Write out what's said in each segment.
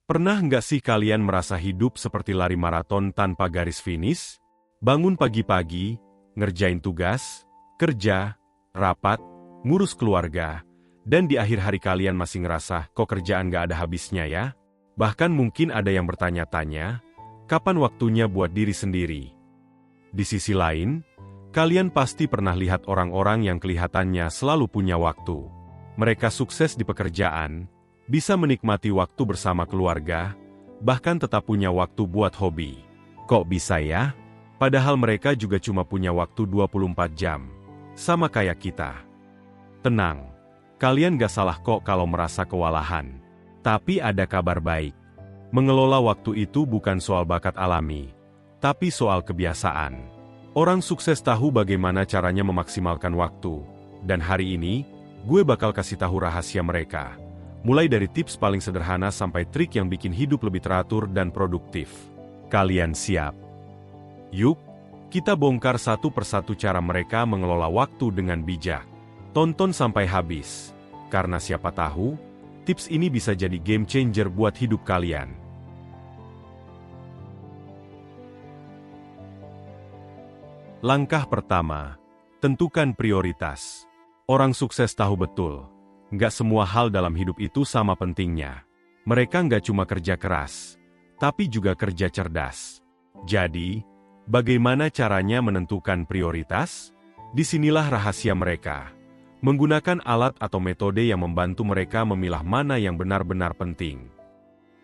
Pernah nggak sih kalian merasa hidup seperti lari maraton tanpa garis finish? Bangun pagi-pagi, ngerjain tugas, kerja, rapat, ngurus keluarga, dan di akhir hari kalian masih ngerasa kok kerjaan nggak ada habisnya ya? Bahkan mungkin ada yang bertanya-tanya, kapan waktunya buat diri sendiri? Di sisi lain, kalian pasti pernah lihat orang-orang yang kelihatannya selalu punya waktu. Mereka sukses di pekerjaan, bisa menikmati waktu bersama keluarga, bahkan tetap punya waktu buat hobi. Kok bisa ya? Padahal mereka juga cuma punya waktu 24 jam. Sama kayak kita. Tenang, kalian gak salah kok kalau merasa kewalahan. Tapi ada kabar baik. Mengelola waktu itu bukan soal bakat alami, tapi soal kebiasaan. Orang sukses tahu bagaimana caranya memaksimalkan waktu. Dan hari ini, gue bakal kasih tahu rahasia mereka. Mulai dari tips paling sederhana sampai trik yang bikin hidup lebih teratur dan produktif. Kalian siap? Yuk, kita bongkar satu persatu cara mereka mengelola waktu dengan bijak. Tonton sampai habis, karena siapa tahu, tips ini bisa jadi game changer buat hidup kalian. Langkah pertama, tentukan prioritas. Orang sukses tahu betul, nggak semua hal dalam hidup itu sama pentingnya. Mereka nggak cuma kerja keras, tapi juga kerja cerdas. Jadi, bagaimana caranya menentukan prioritas? Disinilah rahasia mereka. Menggunakan alat atau metode yang membantu mereka memilah mana yang benar-benar penting.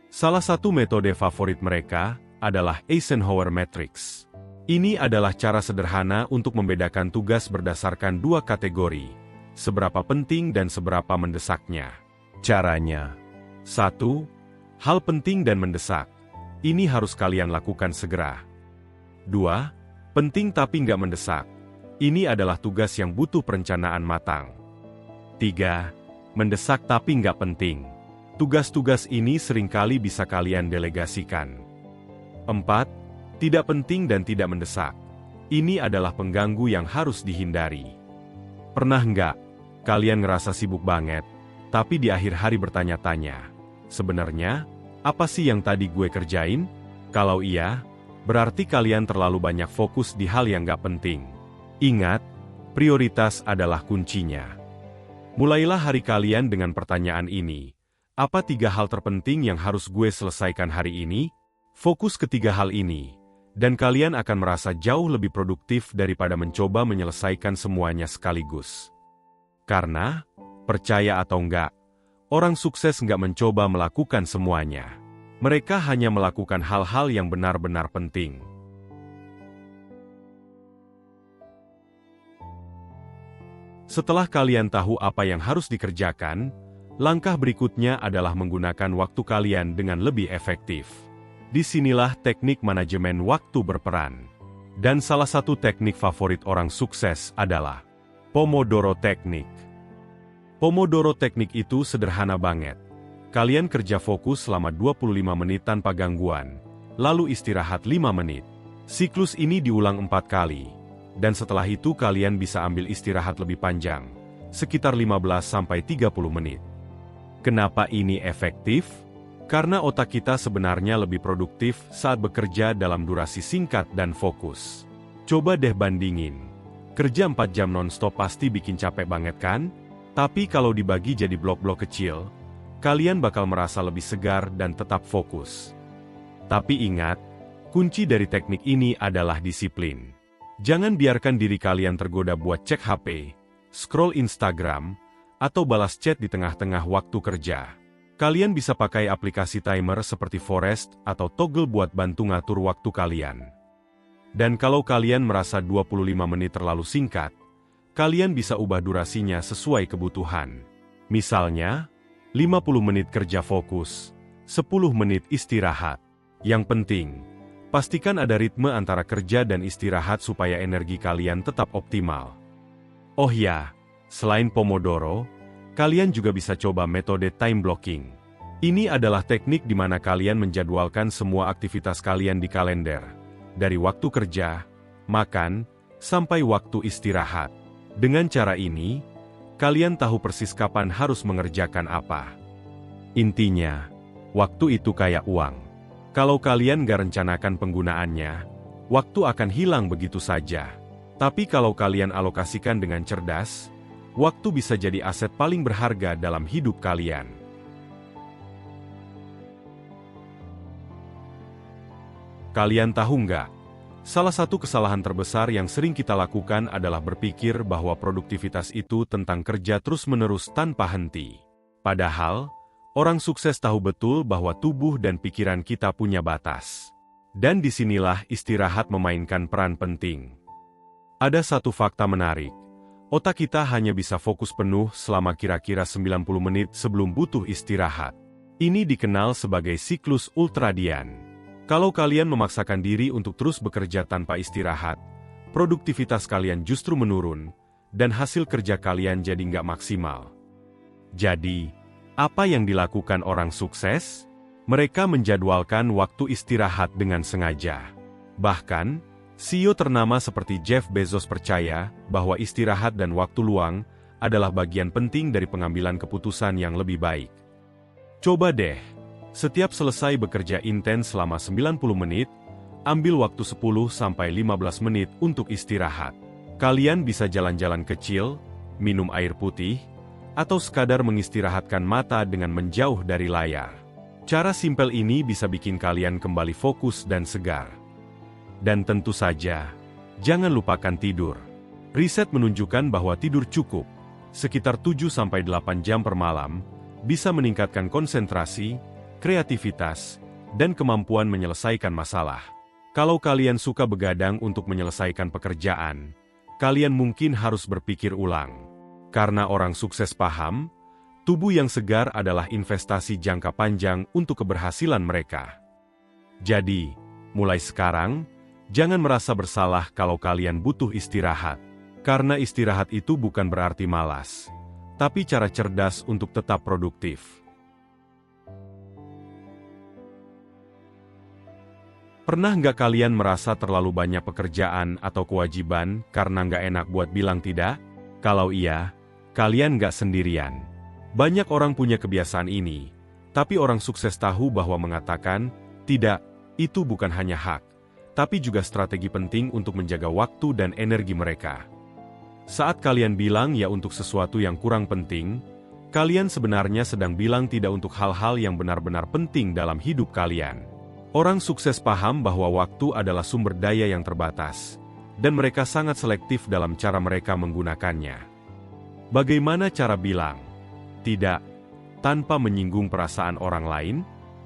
Salah satu metode favorit mereka adalah Eisenhower Matrix. Ini adalah cara sederhana untuk membedakan tugas berdasarkan dua kategori, seberapa penting dan seberapa mendesaknya. Caranya: 1. Hal penting dan mendesak. Ini harus kalian lakukan segera. 2. Penting tapi nggak mendesak. Ini adalah tugas yang butuh perencanaan matang. 3. Mendesak tapi nggak penting. Tugas-tugas ini seringkali bisa kalian delegasikan. 4. Tidak penting dan tidak mendesak. Ini adalah pengganggu yang harus dihindari. Pernah nggak kalian ngerasa sibuk banget, tapi di akhir hari bertanya-tanya, sebenarnya, apa sih yang tadi gue kerjain? Kalau iya, berarti kalian terlalu banyak fokus di hal yang nggak penting. Ingat, prioritas adalah kuncinya. Mulailah hari kalian dengan pertanyaan ini. Apa 3 hal terpenting yang harus gue selesaikan hari ini? Fokus ke 3 hal ini, dan kalian akan merasa jauh lebih produktif daripada mencoba menyelesaikan semuanya sekaligus. Karena, percaya atau enggak, orang sukses enggak mencoba melakukan semuanya. Mereka hanya melakukan hal-hal yang benar-benar penting. Setelah kalian tahu apa yang harus dikerjakan, langkah berikutnya adalah menggunakan waktu kalian dengan lebih efektif. Disinilah teknik manajemen waktu berperan. Dan salah satu teknik favorit orang sukses adalah Pomodoro Technique. Pomodoro Technique itu sederhana banget. Kalian kerja fokus selama 25 menit tanpa gangguan, lalu istirahat 5 menit. Siklus ini diulang 4 kali. Dan setelah itu kalian bisa ambil istirahat lebih panjang, sekitar 15-30 menit. Kenapa ini efektif? Karena otak kita sebenarnya lebih produktif saat bekerja dalam durasi singkat dan fokus. Coba deh bandingin. Kerja 4 jam non-stop pasti bikin capek banget kan? Tapi kalau dibagi jadi blok-blok kecil, kalian bakal merasa lebih segar dan tetap fokus. Tapi ingat, kunci dari teknik ini adalah disiplin. Jangan biarkan diri kalian tergoda buat cek HP, scroll Instagram, atau balas chat di tengah-tengah waktu kerja. Kalian bisa pakai aplikasi timer seperti Forest atau Toggle buat bantu ngatur waktu kalian. Dan kalau kalian merasa 25 menit terlalu singkat, kalian bisa ubah durasinya sesuai kebutuhan. Misalnya, 50 menit kerja fokus, 10 menit istirahat. Yang penting, pastikan ada ritme antara kerja dan istirahat supaya energi kalian tetap optimal. Oh ya, selain Pomodoro, kalian juga bisa coba metode time blocking. Ini adalah teknik di mana kalian menjadwalkan semua aktivitas kalian di kalender, dari waktu kerja, makan, sampai waktu istirahat. Dengan cara ini, kalian tahu persis kapan harus mengerjakan apa. Intinya, Waktu itu kayak uang. Kalau kalian gak rencanakan penggunaannya, waktu akan hilang begitu saja. Tapi kalau kalian alokasikan dengan cerdas, waktu bisa jadi aset paling berharga dalam hidup kalian. Kalian tahu nggak? Salah satu kesalahan terbesar yang sering kita lakukan adalah berpikir bahwa produktivitas itu tentang kerja terus-menerus tanpa henti. Padahal, orang sukses tahu betul bahwa tubuh dan pikiran kita punya batas. Dan disinilah istirahat memainkan peran penting. Ada satu fakta menarik. Otak kita hanya bisa fokus penuh selama kira-kira 90 menit sebelum butuh istirahat. Ini dikenal sebagai siklus ultradian. Kalau kalian memaksakan diri untuk terus bekerja tanpa istirahat, produktivitas kalian justru menurun, dan hasil kerja kalian jadi nggak maksimal. Jadi, apa yang dilakukan orang sukses? Mereka menjadwalkan waktu istirahat dengan sengaja. Bahkan, CEO ternama seperti Jeff Bezos percaya bahwa istirahat dan waktu luang adalah bagian penting dari pengambilan keputusan yang lebih baik. Coba deh, setiap selesai bekerja intens selama 90 menit, ambil waktu 10-15 menit untuk istirahat. Kalian bisa jalan-jalan kecil, minum air putih, atau sekadar mengistirahatkan mata dengan menjauh dari layar. Cara simpel ini bisa bikin kalian kembali fokus dan segar. Dan tentu saja, jangan lupakan tidur. Riset menunjukkan bahwa tidur cukup, sekitar 7-8 jam per malam, bisa meningkatkan konsentrasi, kreativitas, dan kemampuan menyelesaikan masalah. Kalau kalian suka begadang untuk menyelesaikan pekerjaan, kalian mungkin harus berpikir ulang. Karena orang sukses paham, tubuh yang segar adalah investasi jangka panjang untuk keberhasilan mereka. Jadi, mulai sekarang, jangan merasa bersalah kalau kalian butuh istirahat. Karena istirahat itu bukan berarti malas, tapi cara cerdas untuk tetap produktif. Pernah nggak kalian merasa terlalu banyak pekerjaan atau kewajiban karena nggak enak buat bilang tidak? Kalau iya, kalian nggak sendirian. Banyak orang punya kebiasaan ini, tapi orang sukses tahu bahwa mengatakan tidak itu bukan hanya hak, tapi juga strategi penting untuk menjaga waktu dan energi mereka. Saat kalian bilang ya untuk sesuatu yang kurang penting, kalian sebenarnya sedang bilang tidak untuk hal-hal yang benar-benar penting dalam hidup kalian. Orang sukses paham bahwa waktu adalah sumber daya yang terbatas, dan mereka sangat selektif dalam cara mereka menggunakannya. Bagaimana cara bilang tidak tanpa menyinggung perasaan orang lain?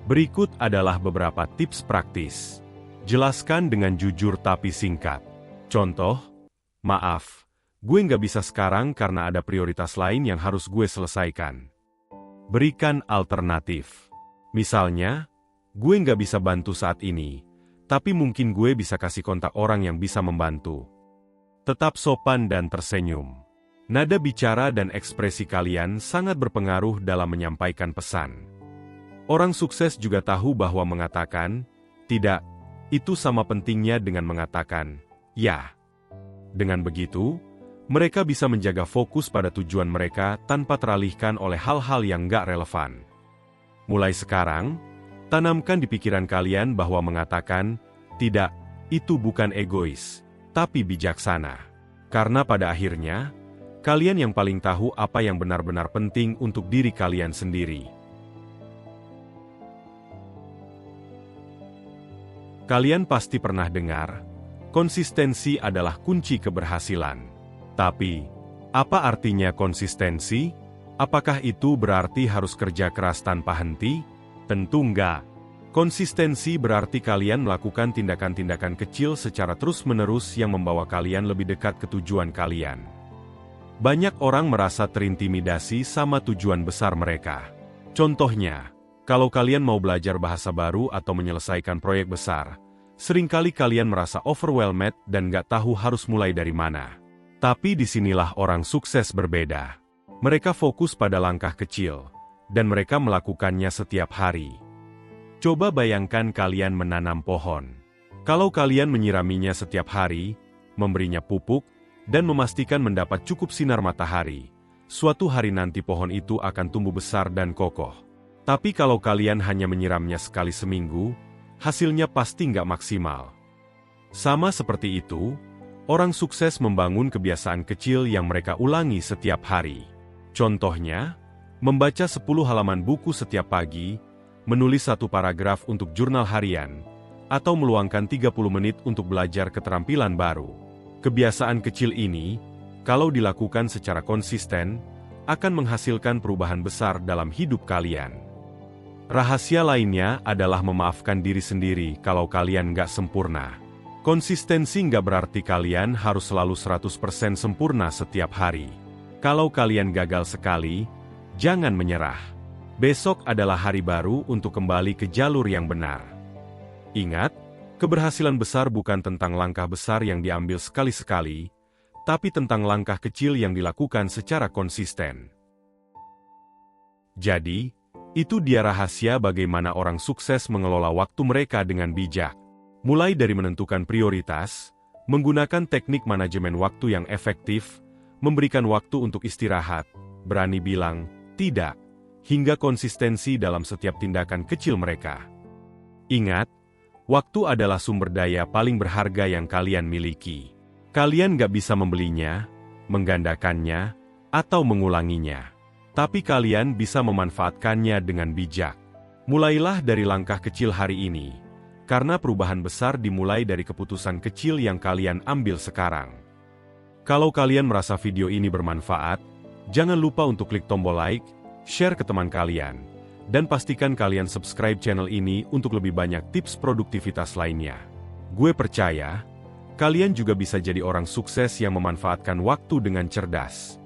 Berikut adalah beberapa tips praktis. Jelaskan dengan jujur tapi singkat. Contoh, maaf, gue nggak bisa sekarang karena ada prioritas lain yang harus gue selesaikan. Berikan alternatif. Misalnya, gue nggak bisa bantu saat ini, tapi mungkin gue bisa kasih kontak orang yang bisa membantu. Tetap sopan dan tersenyum. Nada bicara dan ekspresi kalian sangat berpengaruh dalam menyampaikan pesan. Orang sukses juga tahu bahwa mengatakan tidak itu sama pentingnya dengan mengatakan ya. Dengan begitu, mereka bisa menjaga fokus pada tujuan mereka tanpa teralihkan oleh hal-hal yang nggak relevan. Mulai sekarang, tanamkan di pikiran kalian bahwa mengatakan tidak itu bukan egois, tapi bijaksana. Karena pada akhirnya, kalian yang paling tahu apa yang benar-benar penting untuk diri kalian sendiri. Kalian pasti pernah dengar, konsistensi adalah kunci keberhasilan. Tapi, apa artinya konsistensi? Apakah itu berarti harus kerja keras tanpa henti? Tentu enggak. Konsistensi berarti kalian melakukan tindakan-tindakan kecil secara terus-menerus yang membawa kalian lebih dekat ke tujuan kalian. Banyak orang merasa terintimidasi sama tujuan besar mereka. Contohnya, kalau kalian mau belajar bahasa baru atau menyelesaikan proyek besar, seringkali kalian merasa overwhelmed dan nggak tahu harus mulai dari mana. Tapi disinilah orang sukses berbeda. Mereka fokus pada langkah kecil, dan mereka melakukannya setiap hari. Coba bayangkan kalian menanam pohon. Kalau kalian menyiraminya setiap hari, memberinya pupuk, dan memastikan mendapat cukup sinar matahari, suatu hari nanti pohon itu akan tumbuh besar dan kokoh. Tapi kalau kalian hanya menyiramnya sekali seminggu, hasilnya pasti nggak maksimal. Sama seperti itu, orang sukses membangun kebiasaan kecil yang mereka ulangi setiap hari. Contohnya, membaca 10 halaman buku setiap pagi, menulis 1 paragraf untuk jurnal harian, atau meluangkan 30 menit untuk belajar keterampilan baru. Kebiasaan kecil ini, kalau dilakukan secara konsisten, akan menghasilkan perubahan besar dalam hidup kalian. Rahasia lainnya adalah memaafkan diri sendiri kalau kalian nggak sempurna. Konsistensi nggak berarti kalian harus selalu 100% sempurna setiap hari. Kalau kalian gagal sekali, jangan menyerah. Besok adalah hari baru untuk kembali ke jalur yang benar. Ingat, keberhasilan besar bukan tentang langkah besar yang diambil sekali-sekali, tapi tentang langkah kecil yang dilakukan secara konsisten. Jadi, itu dia rahasia bagaimana orang sukses mengelola waktu mereka dengan bijak. Mulai dari menentukan prioritas, menggunakan teknik manajemen waktu yang efektif, memberikan waktu untuk istirahat, berani bilang tidak, hingga konsistensi dalam setiap tindakan kecil mereka. Ingat, waktu adalah sumber daya paling berharga yang kalian miliki. Kalian nggak bisa membelinya, menggandakannya, atau mengulanginya. Tapi kalian bisa memanfaatkannya dengan bijak. Mulailah dari langkah kecil hari ini. Karena perubahan besar dimulai dari keputusan kecil yang kalian ambil sekarang. Kalau kalian merasa video ini bermanfaat, jangan lupa untuk klik tombol like, share ke teman kalian, dan pastikan kalian subscribe channel ini untuk lebih banyak tips produktivitas lainnya. Gue percaya, kalian juga bisa jadi orang sukses yang memanfaatkan waktu dengan cerdas.